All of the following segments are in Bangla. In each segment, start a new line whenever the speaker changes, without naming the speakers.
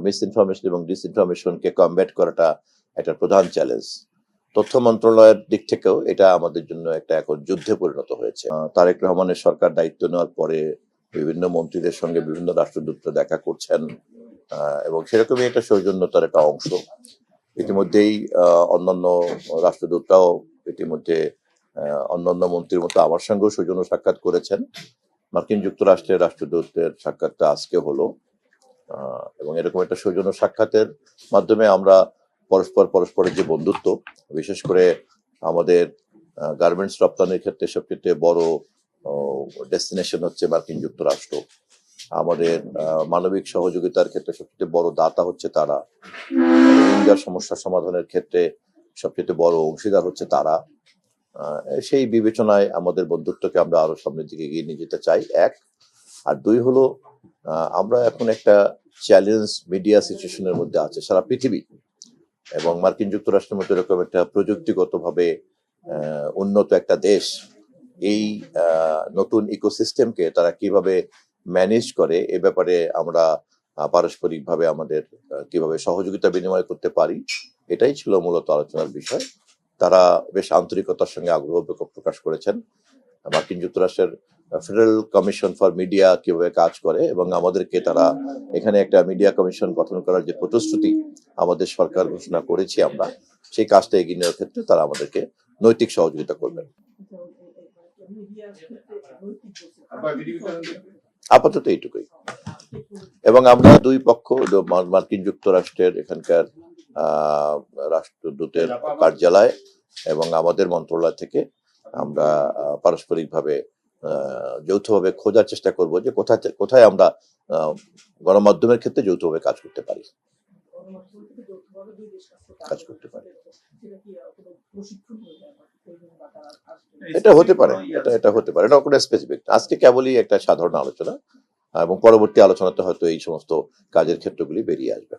মিসইনফরমেশন এবং ডিসইনফরমেশনকে কমব্যাট করাটা একটা প্রধান চ্যালেঞ্জ। তথ্য মন্ত্রণালয়ের দিক থেকেও এটা আমাদের জন্য একটা এখন যুদ্ধে পরিণত হয়েছে। তারেক রহমানের সরকার দায়িত্ব নেওয়ার পরে বিভিন্ন মন্ত্রীদের সঙ্গে বিভিন্ন রাষ্ট্রদূতরা দেখা করছেন এবং সেরকমই একটা সৌজন্যতার একটা অংশ। ইতিমধ্যেই অন্যান্য রাষ্ট্রদূতরাও ইতিমধ্যে অন্যান্য মন্ত্রীর মতো আমার সঙ্গেও সৌজন্য সাক্ষাৎ করেছেন। মার্কিন যুক্তরাষ্ট্রের রাষ্ট্রদূতের সাক্ষাৎটা আজকে হলো এবং এরকম একটা সৌজন্য সাক্ষাতের মাধ্যমে আমরা পরস্পরের যে বন্ধুত্ব, বিশেষ করে আমাদের গার্মেন্টস রপ্তানির ক্ষেত্রে সবচেয়ে বড় ডেস্টিনেশন হচ্ছে মার্কিন যুক্তরাষ্ট্র। আমাদের মানবিক সহযোগিতার ক্ষেত্রে সবচেয়ে বড় দাতা হচ্ছে তারা। রোহিঙ্গার সমস্যা সমাধানের ক্ষেত্রে সবচেয়ে বড় অংশীদার হচ্ছে তারা। সেই বিবেচনায় আমাদের বন্ধুত্বকে আমরা আরো সামনের দিকে এগিয়ে নিয়ে যেতে চাই, এক। আর দুই হলো, আমরা এখন একটা চ্যালেঞ্জ মিডিয়া সিচুয়েশনের মধ্যে আছে সারা পৃথিবী, এবং মার্কিন যুক্তরাষ্ট্রের মতো এরকম একটা প্রযুক্তিগতভাবে উন্নত একটা দেশ এই নতুন ইকোসিস্টেমকে তারা কিভাবে ম্যানেজ করে এ ব্যাপারে আমরা পারস্পরিকভাবে আমাদের কিভাবে সহযোগিতা বিনিময় করতে পারি, এটাই ছিল মূলত আলোচনার বিষয়। তারা বেশ আন্তরিকতার সঙ্গে আগ্রহ প্রকাশ করেছেন। মার্কিন যুক্তরাষ্ট্রের ফেডারেল কমিশন ফর মিডিয়া কিভাবে কাজ করে এবং আমাদেরকে তারা এখানে একটা মিডিয়া কমিশন গঠন করার যে প্রতিশ্রুতি আমাদের সরকার ঘোষণা করেছি আমরা, সেই কাজটা এগিয়ে নেওয়ার ক্ষেত্রে তারা আমাদেরকে নৈতিক সহযোগিতা করবেন। আপাতত এইটুকুই। এবং আমরা দুই পক্ষ, মার্কিন যুক্তরাষ্ট্রের এখানকার রাষ্ট্রদূতের কার্যালয় এবং আমাদের মন্ত্রণালয় থেকে আমরা পারস্পরিকভাবে যৌথভাবে খোঁজার চেষ্টা করব যে কোথায় আমরা গণমাধ্যমের ক্ষেত্রে যৌথভাবে কাজ করতে পারি। এটা হতে পারে, এটা হতে পারে, এটা কোনো স্পেসিফিক। আজকে কেবলই একটা সাধারণ আলোচনা, এবং পরবর্তী আলোচনাতে হয়তো এই সমস্ত কাজের ক্ষেত্রগুলি বেরিয়ে আসবে।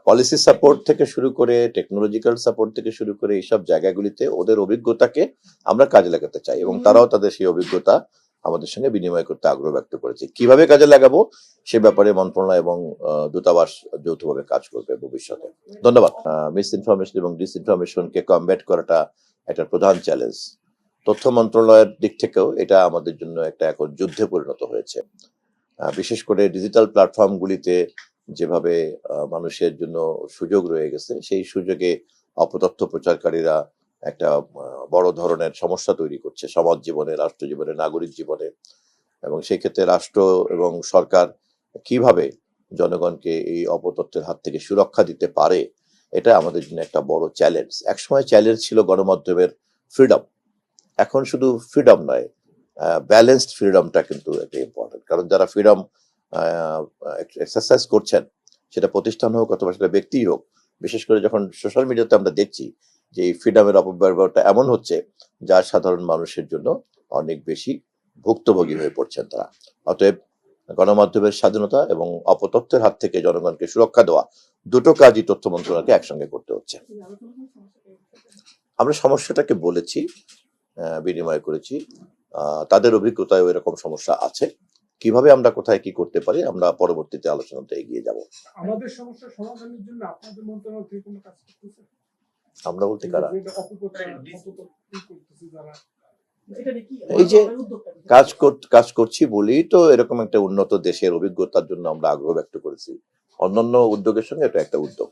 পলিসি সাপোর্ট থেকে শুরু করে টেকনোলজিক্যাল সাপোর্ট থেকে শুরু করে এইসব জায়গাগুলিতে ওদের অভিজ্ঞতাকে আমরা কাজে লাগাতে চাই, এবং তারাও তাদের সেই অভিজ্ঞতা আমাদের সঙ্গে বিনিময় করতে আগ্রহ ব্যক্ত করেছে। কিভাবে কাজে লাগাবো সে ব্যাপারে মন্ত্রণালয় এবং দূতাবাস যৌথভাবে কাজ করবে ভবিষ্যতে। ধন্যবাদ। মিসইনফরমেশন এবং ডিসইনফরমেশনকে কমব্যাট করাটা একটা প্রধান চ্যালেঞ্জ। তথ্য মন্ত্রণালয়ের দিক থেকেও এটা আমাদের জন্য একটা এখন যুদ্ধে পরিণত হয়েছে। বিশেষ করে ডিজিটাল প্ল্যাটফর্মগুলিতে যেভাবে মানুষের জন্য সুযোগ রয়ে গেছে, সেই সুযোগে অপতথ্য প্রচারকারীরা একটা বড় ধরনের সমস্যা তৈরি করছে সমাজ জীবনে, রাষ্ট্র জীবনে, নাগরিক জীবনে। এবং সেই ক্ষেত্রে রাষ্ট্র এবং সরকার কিভাবে জনগণকে এই অপতথ্যের হাত থেকে সুরক্ষা দিতে পারে, এটা আমাদের জন্য একটা বড় চ্যালেঞ্জ। একসময় চ্যালেঞ্জ ছিল গণমাধ্যমের ফ্রিডম, এখন শুধু ফ্রিডম নয়, ব্যালেন্সড ফ্রিডমটা কিন্তু একটা ইম্পর্টেন্ট। কারণ যারা ফ্রিডম এক্সারসাইজ করছেন, সেটা প্রতিষ্ঠান হোক অথবা সেটা ব্যক্তি হোক, বিশেষ করে যখন সোশ্যাল মিডিয়াতে আমরা দেখছি যে এই ফ্রিডমের অপব্যবহারটা এমন হচ্ছে যা সাধারণ মানুষের জন্য অনেক বেশি ভুক্তভোগী হয়ে পড়ছেন তারা। অতএব গণমাধ্যমের স্বাধীনতা এবং অপতথ্যের হাত থেকে জনগণকে সুরক্ষা দেওয়া, দুটো কাজই তথ্য মন্ত্রণালয়কে একসঙ্গে করতে হচ্ছে। আমরা সমস্যাটাকে বলেছি, বিনিময় করেছি, তাদের অভিজ্ঞতায় এরকম সমস্যা আছে। কিভাবে আমরা কোথায় কি করতে পারি আমরা পরবর্তীতে আলোচনাতে এগিয়ে যাব।
আমাদের সমস্যা সমাধানের জন্য আপনাদের মন্ত্রণালয় থেকে কোনো কাজ করতেছে?
আমরা বলতে কারা?
এই যে
কাজ করছি বলেই তো এরকম একটা উন্নত দেশের অভিজ্ঞতার জন্য আমরা আগ্রহ ব্যক্ত করেছি। অন্যান্য উদ্যোগের সঙ্গে এটা একটা উদ্যোগ।